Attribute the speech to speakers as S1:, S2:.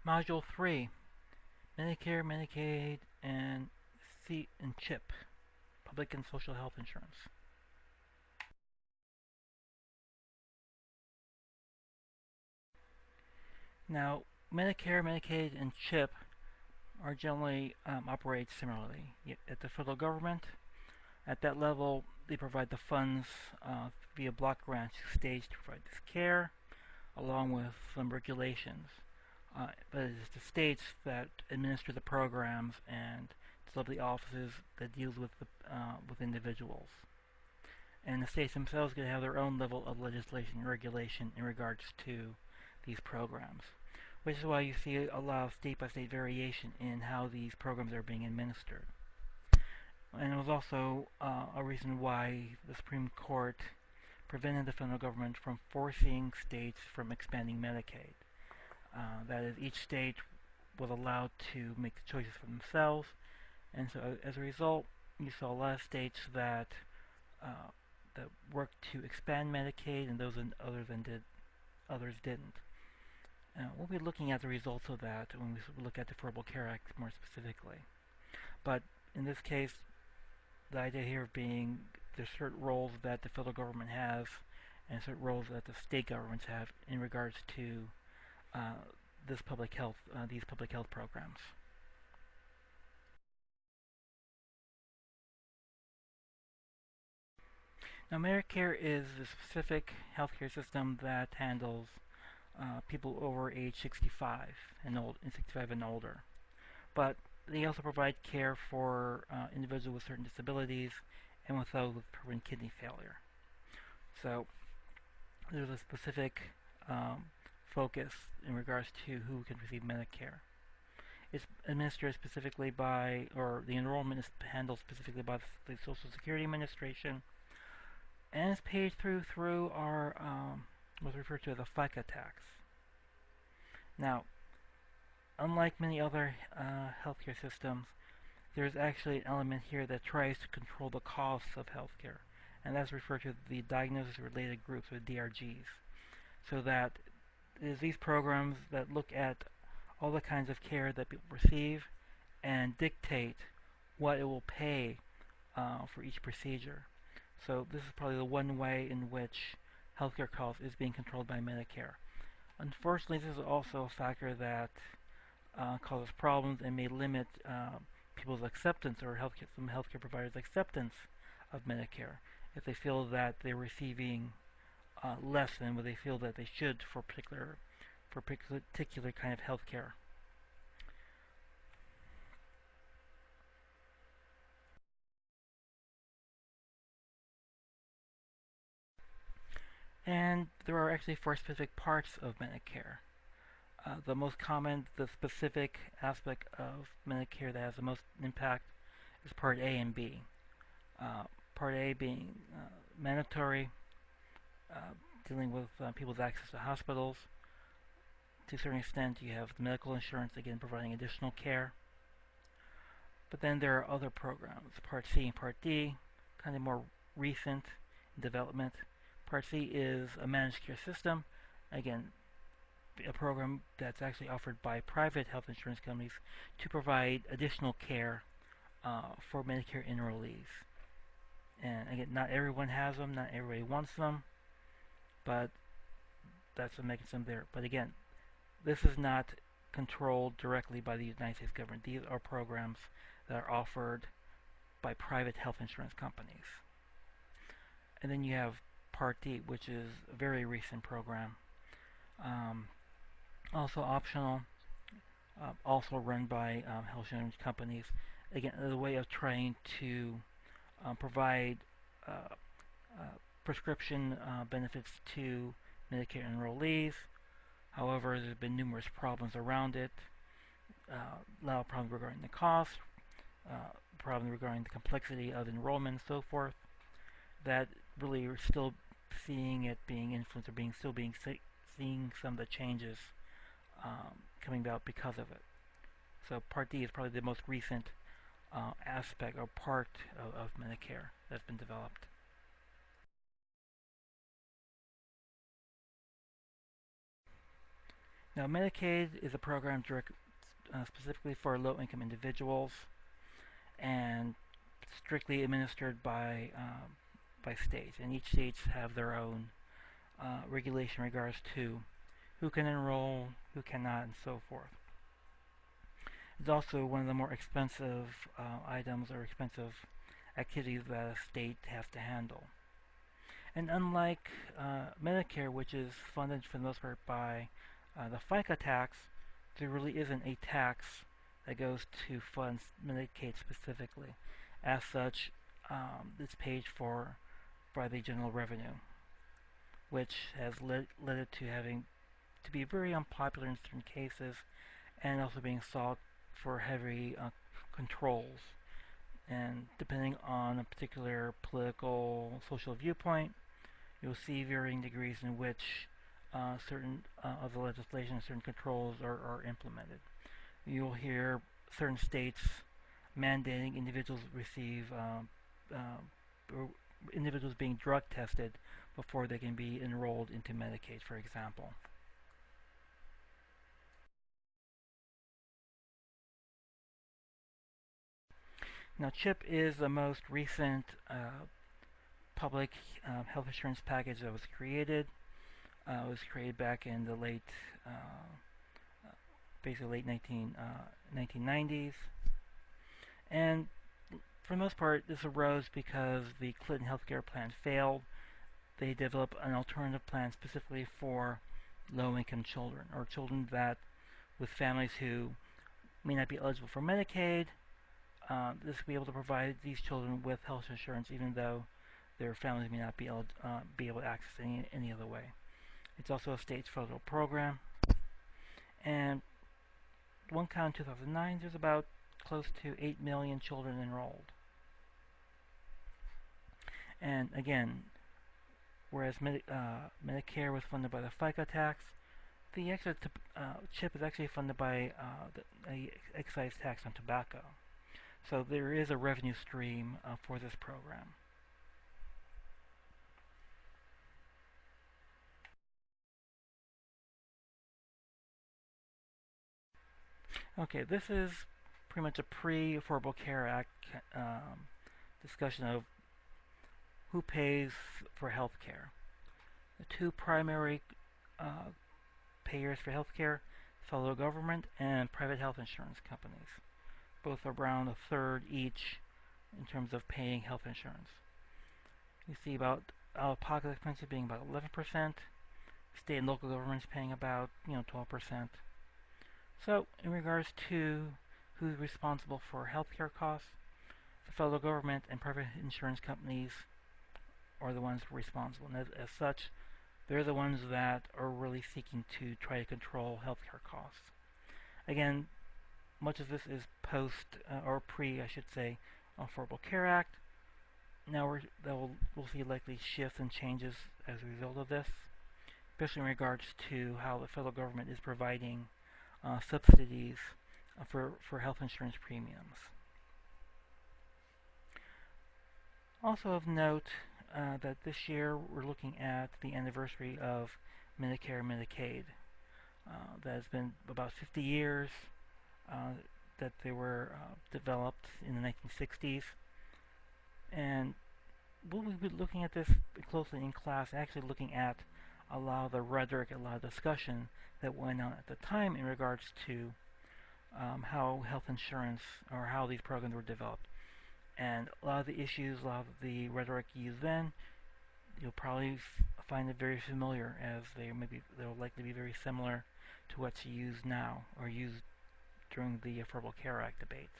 S1: Module 3, Medicare, Medicaid, and C and CHIP, Public and Social Health Insurance. Now, Medicare, Medicaid, and CHIP are generally operate similarly. At the federal government, at that level, they provide the funds via block grants to states to provide this care, along with some regulations. But it is the states that administer the programs and develop the offices that deals with individuals. And the states themselves can have their own level of legislation and regulation in regards to these programs, which is why you see a lot of state-by-state variation in how these programs are being administered. And it was also a reason why the Supreme Court prevented the federal government from forcing states from expanding Medicaid. That is, each state was allowed to make the choices for themselves, and so as a result, you saw a lot of states that worked to expand Medicaid, and others didn't. We'll be looking at the results of that when we look at the Affordable Care Act more specifically. But in this case, the idea here being there's certain roles that the federal government has and certain roles that the state governments have in regards to these public health programs. Now, Medicare is the specific healthcare system that handles people over age 65 and older. But they also provide care for individuals with certain disabilities and with those with permanent kidney failure. So there's a specific focus in regards to who can receive Medicare. It's administered specifically by, or the enrollment is handled specifically by the Social Security Administration, and it's paid through our what's referred to as a FICA tax. Now, unlike many other healthcare systems, there's actually an element here that tries to control the costs of healthcare, and that's referred to the diagnosis-related groups, or DRGs. So that is these programs that look at all the kinds of care that people receive and dictate what it will pay for each procedure. So this is probably the one way in which healthcare costs is being controlled by Medicare. Unfortunately, this is also a factor that causes problems and may limit people's acceptance, or some healthcare providers' acceptance of Medicare, if they feel that they're receiving less than what they feel that they should for particular kind of healthcare. And there are actually 4 specific parts of Medicare. The most common, the specific aspect of Medicare that has the most impact is Part A and B. Part A being mandatory, dealing with people's access to hospitals. To a certain extent, you have the medical insurance, again, providing additional care. But then there are other programs, Part C and Part D, kind of more recent in development. Part C is a managed care system, again, a program that's actually offered by private health insurance companies to provide additional care for Medicare enrollees. And again, not everyone has them, not everybody wants them, but that's the mechanism there. But again, this is not controlled directly by the United States government. These are programs that are offered by private health insurance companies. And then you have Part D, which is a very recent program. Also optional, also run by health insurance companies. Again, as a way of trying to provide prescription benefits to Medicare enrollees. However, there have been numerous problems around it. A lot of problems regarding the cost, problems regarding the complexity of enrollment, and so forth. That really are still seeing it being influenced, or seeing some of the changes coming about because of it. So Part D is probably the most recent aspect or part of Medicare that's been developed. Now, Medicaid is a program specifically for low-income individuals and strictly administered by states, and each states have their own regulation in regards to who can enroll, who cannot, and so forth. It's also one of the more expensive items or expensive activities that a state has to handle. And unlike Medicare, which is funded for the most part by the FICA tax, there really isn't a tax that goes to fund Medicaid specifically. As such, it's paid for by the general revenue, which has led it to having to be very unpopular in certain cases, and also being sought for heavy controls. And depending on a particular political, social viewpoint, you'll see varying degrees in which certain of the legislation, certain controls are implemented. You'll hear certain states mandating individuals receive individuals being drug tested before they can be enrolled into Medicaid, for example. Now, CHIP is the most recent public health insurance package that was created. It was created back in the basically late 1990s, and for the most part, this arose because the Clinton healthcare plan failed. They developed an alternative plan specifically for low-income children, or children that with families who may not be eligible for Medicaid. This will be able to provide these children with health insurance, even though their families may not be able to access any other way. It's also a state's federal program, and one count in 2009, there's about close to 8 million children enrolled. And again, whereas Medicare was funded by the FICA tax, the extra CHIP is actually funded by the excise tax on tobacco. So there is a revenue stream for this program. Okay, this is pretty much a pre-Affordable Care Act discussion of who pays for health care. The two primary uh, payers for health care, federal government and private health insurance companies. Both are around a third each in terms of paying health insurance. You see about out-of-pocket expenses being about 11%, state and local governments paying about 12%. So in regards to who's responsible for healthcare costs, the federal government and private insurance companies are the ones responsible. And as such, they're the ones that are really seeking to try to control healthcare costs. Again, much of this is post or pre, I should say, Affordable Care Act. Now we'll see likely shifts and changes as a result of this, especially in regards to how the federal government is providing subsidies for health insurance premiums. Also of note that this year we're looking at the anniversary of Medicare and Medicaid. That has been about 50 years uh, that they were developed in the 1960s, and we'll be looking at this closely in class, actually looking at a lot of the rhetoric, a lot of discussion that went on at the time in regards to how health insurance or how these programs were developed. And a lot of the issues, a lot of the rhetoric used then, you'll probably find it very familiar, as they'll likely be very similar to what's used now or used during the Affordable Care Act debates.